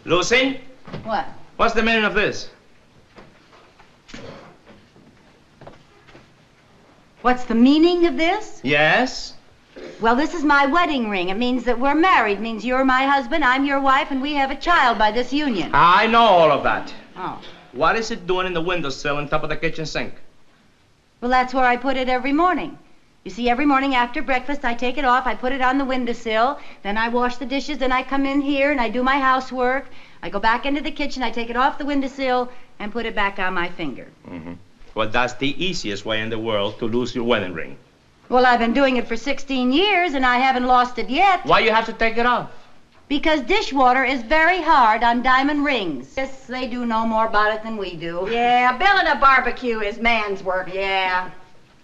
Lucy? What? What's the meaning of this? What's the meaning of this? Yes? Well, this is my wedding ring. It means that we're married. It means you're my husband, I'm your wife, and we have a child by this union. I know all of that. Oh. What is it doing in the windowsill on top of the kitchen sink? Well, that's where I put it every morning. You see, every morning after breakfast, I take it off, I put it on the windowsill, then I wash the dishes, then I come in here and I do my housework. I go back into the kitchen, I take it off the windowsill and put it back on my finger. Mm-hmm. Well, that's the easiest way in the world to lose your wedding ring. Well, I've been doing it for 16 years and I haven't lost it yet. Why you have to take it off? Because dishwater is very hard on diamond rings. Yes, they do know more about it than we do. Yeah, building a barbecue is man's work. Yeah.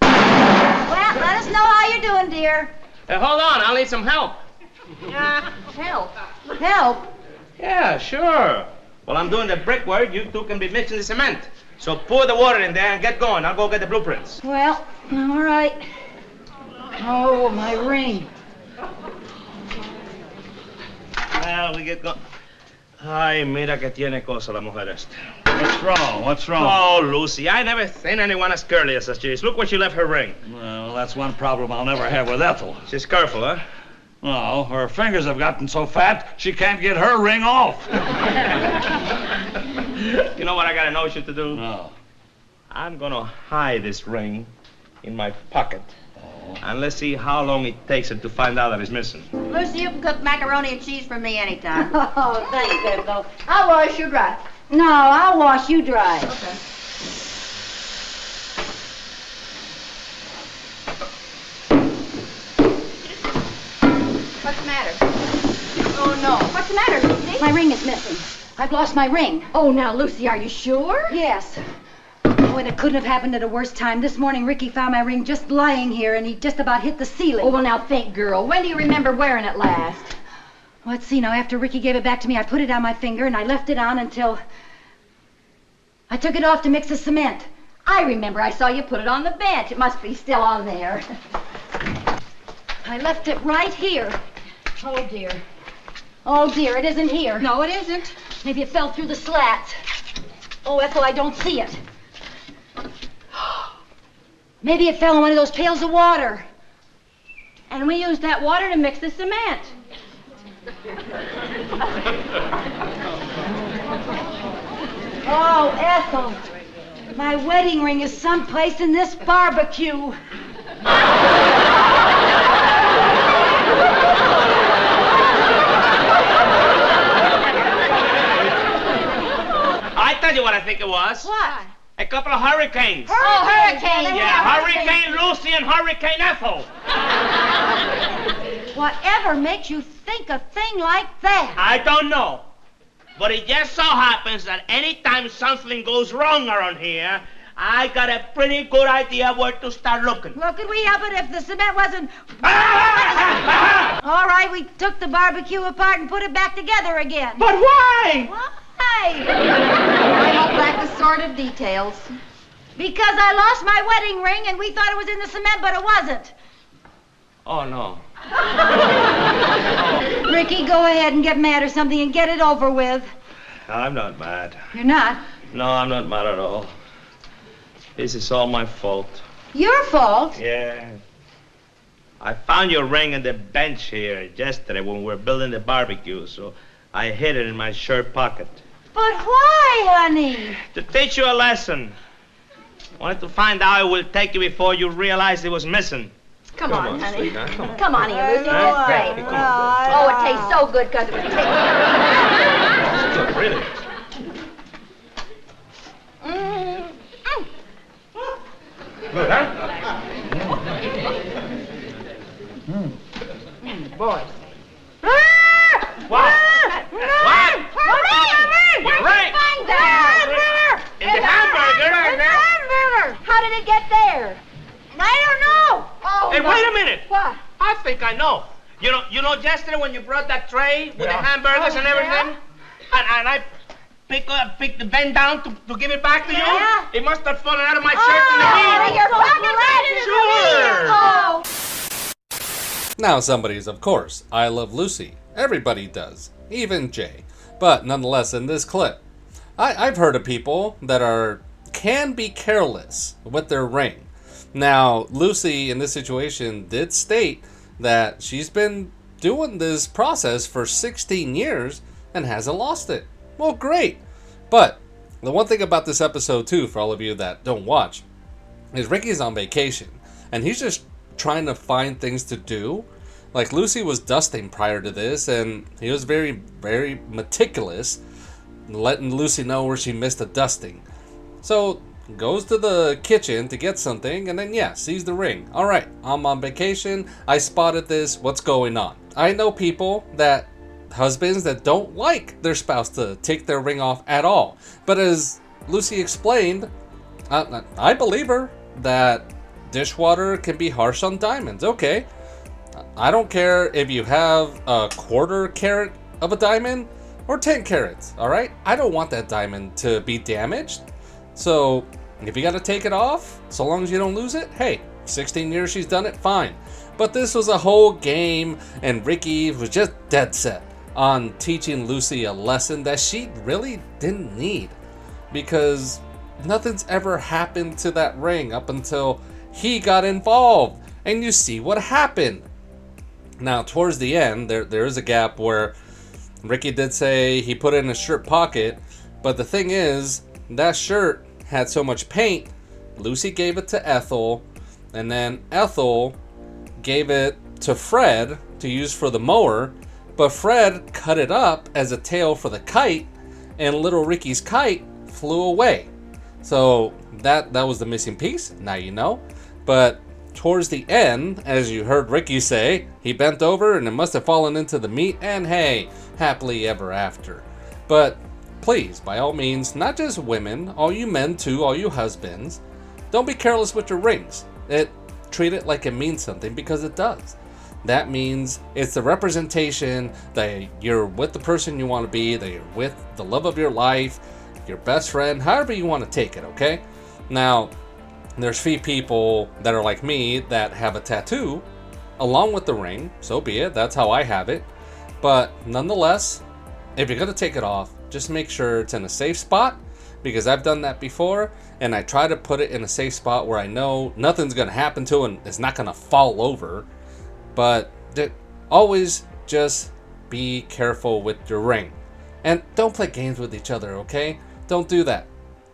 Well, let us know how you're doing, dear. Hey, hold on, I'll need some help. Help. Help? Yeah, sure. While I'm doing the brickwork, you two can be mixing the cement. So pour the water in there and get going. I'll go get the blueprints. Well, all right. Oh, my ring. Well, we get going. Ay, mira que tiene cosa la mujer esta. What's wrong? What's wrong? Oh, Lucy, I never seen anyone as curly as she is. Look where she left her ring. Well, that's one problem I'll never have with Ethel. She's careful, huh? No, her fingers have gotten so fat, she can't get her ring off. You know what I got a notion to do? No. I'm gonna hide this ring in my pocket. And let's see how long it takes it to find out that it's missing. Lucy, you can cook macaroni and cheese for me anytime. Oh, thanks, Ethel. I'll wash you dry. No, I'll wash you dry. Okay. What's the matter? Oh, no. What's the matter, Lucy? My ring is missing. I've lost my ring. Oh, now, Lucy, are you sure? Yes. Oh, and it couldn't have happened at a worse time. This morning, Ricky found my ring just lying here, and he just about hit the ceiling. Oh, well, now, think, girl. When do you remember wearing it last? Let's see, now, after Ricky gave it back to me, I put it on my finger, and I left it on until I took it off to mix the cement. I remember I saw you put it on the bench. It must be still on there. I left it right here. Oh, dear. Oh, dear, it isn't here. No, it isn't. Maybe it fell through the slats. Oh, Ethel, I don't see it. Maybe it fell in one of those pails of water. And we used that water to mix the cement. Oh, Ethel, my wedding ring is someplace in this barbecue. I tell you what I think it was. What? A couple of hurricanes. Oh, hurricane. Yeah, Hurricane Lucy and Hurricane Ethel. Whatever makes you think a thing like that? I don't know. But it just so happens that anytime something goes wrong around here, I got a pretty good idea where to start looking. Well, could we help it if the cement wasn't... All right, we took the barbecue apart and put it back together again. But why? Why? I don't like the sordid details. Because I lost my wedding ring and we thought it was in the cement, but it wasn't. Oh, no. Ricky, go ahead and get mad or something and get it over with. I'm not mad. You're not? No, I'm not mad at all. This is all my fault. Your fault? Yeah. I found your ring in the bench here yesterday when we were building the barbecue, so I hid it in my shirt pocket. But why, honey? To teach you a lesson. Wanted to find out it will take you before you realize it was missing. Come on, honey. sweetheart, come on. Come on here, Lucy. That's great. Come on, Oh, it tastes so good because it was tasty. Look, really. Good, huh? Boy. What? What? Your ring! In the hamburger! How did it get there? I don't know. Oh, Hey, no. wait a minute! What? I think I know. You know yesterday when you brought that tray with the hamburgers and everything? And I picked the bend down to give it back to you? Yeah. It must have fallen out of my shirt in the heat. You're fucking right. Sure. Now somebody's, of course, I Love Lucy. Everybody does, even Jay. But nonetheless, in this clip, I've heard of people that can be careless with their ring. Now, Lucy in this situation did state that she's been doing this process for 16 years and hasn't lost it. Well, great. But the one thing about this episode, too, for all of you that don't watch, is Ricky's on vacation. And he's just trying to find things to do. Like, Lucy was dusting prior to this, and he was very, very meticulous, letting Lucy know where she missed the dusting. So, goes to the kitchen to get something, and then, sees the ring. Alright, I'm on vacation, I spotted this, what's going on? I know husbands that don't like their spouse to take their ring off at all. But as Lucy explained, I believe her that dishwater can be harsh on diamonds. Okay, I don't care if you have a quarter carat of a diamond or 10 carats, alright? I don't want that diamond to be damaged. So, if you gotta take it off, so long as you don't lose it, hey, 16 years she's done it, fine. But this was a whole game, and Ricky was just dead set on teaching Lucy a lesson that she really didn't need. Because nothing's ever happened to that ring up until he got involved. And you see what happened. Now, towards the end, there is a gap where Ricky did say he put it in his shirt pocket. But the thing is, that shirt had so much paint, Lucy gave it to Ethel. And then Ethel gave it to Fred to use for the mower. But Fred cut it up as a tail for the kite, and little Ricky's kite flew away. So that was the missing piece, now you know. But towards the end, as you heard Ricky say, he bent over and it must have fallen into the meat, and hey, happily ever after. But please, by all means, not just women, all you men too, all you husbands, don't be careless with your rings. Treat it like it means something, because it does. That means it's the representation that you're with the person you want to be, that you're with the love of your life, your best friend, however you want to take it, okay? Now, there's few people that are like me that have a tattoo along with the ring, so be it, that's how I have it. But nonetheless, if you're going to take it off, just make sure it's in a safe spot, because I've done that before, and I try to put it in a safe spot where I know nothing's going to happen to it and it's not going to fall over. But always just be careful with your ring. And don't play games with each other, okay? Don't do that.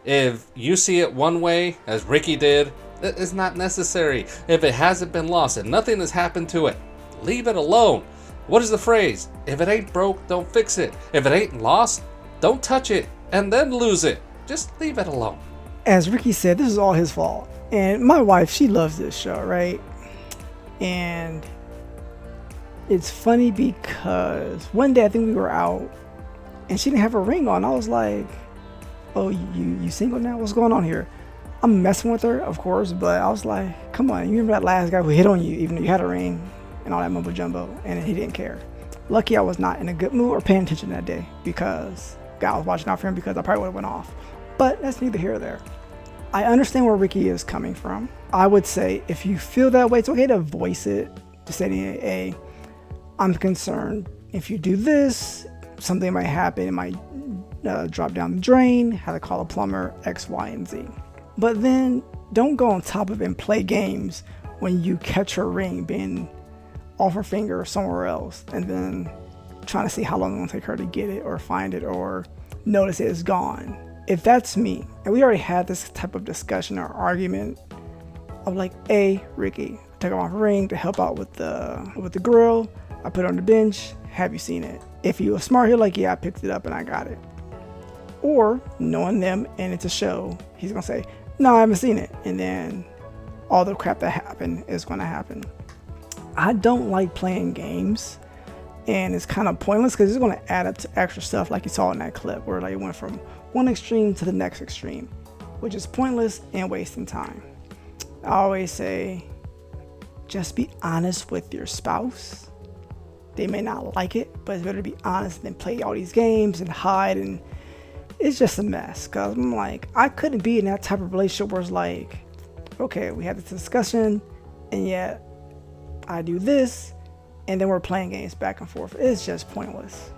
If you see it one way, as Ricky did, it's not necessary. If it hasn't been lost and nothing has happened to it, leave it alone. What is the phrase? If it ain't broke, don't fix it. If it ain't lost, don't touch it and then lose it. Just leave it alone. As Ricky said, this is all his fault. And my wife, she loves this show, right? And it's funny because one day I think we were out and she didn't have her ring on. I was like, oh, you single now? What's going on here? I'm messing with her, of course, but I was like, come on, you remember that last guy who hit on you even though you had a ring and all that mumbo jumbo, and he didn't care. Lucky I was not in a good mood or paying attention that day, because God was watching out for him, because I probably would have went off. But that's neither here or there. I understand where Ricky is coming from. I would say if you feel that way, it's okay to voice it, to say, hey, I'm concerned. If you do this, something might happen. It might drop down the drain, have to call a plumber, X, Y, and Z. But then don't go on top of it and play games when you catch her ring being off her finger or somewhere else, and then trying to see how long it's going to take her to get it or find it or notice it is gone. If that's me, and we already had this type of discussion or argument, I'm like, hey, Ricky, I took off a ring to help out with the grill. I put it on the bench. Have you seen it? If you were smart, he'll like, yeah, I picked it up and I got it. Or knowing them and it's a show, he's gonna say, no, I haven't seen it. And then all the crap that happened is gonna happen. I don't like playing games, and it's kind of pointless because it's gonna add up to extra stuff like you saw in that clip where like it went from one extreme to the next extreme, which is pointless and wasting time. I always say, just be honest with your spouse. They may not like it, but it's better to be honest than play all these games and hide, and it's just a mess. Cause I'm like, I couldn't be in that type of relationship where it's like, okay, we had this discussion, and yet I do this, and then we're playing games back and forth. It's just pointless.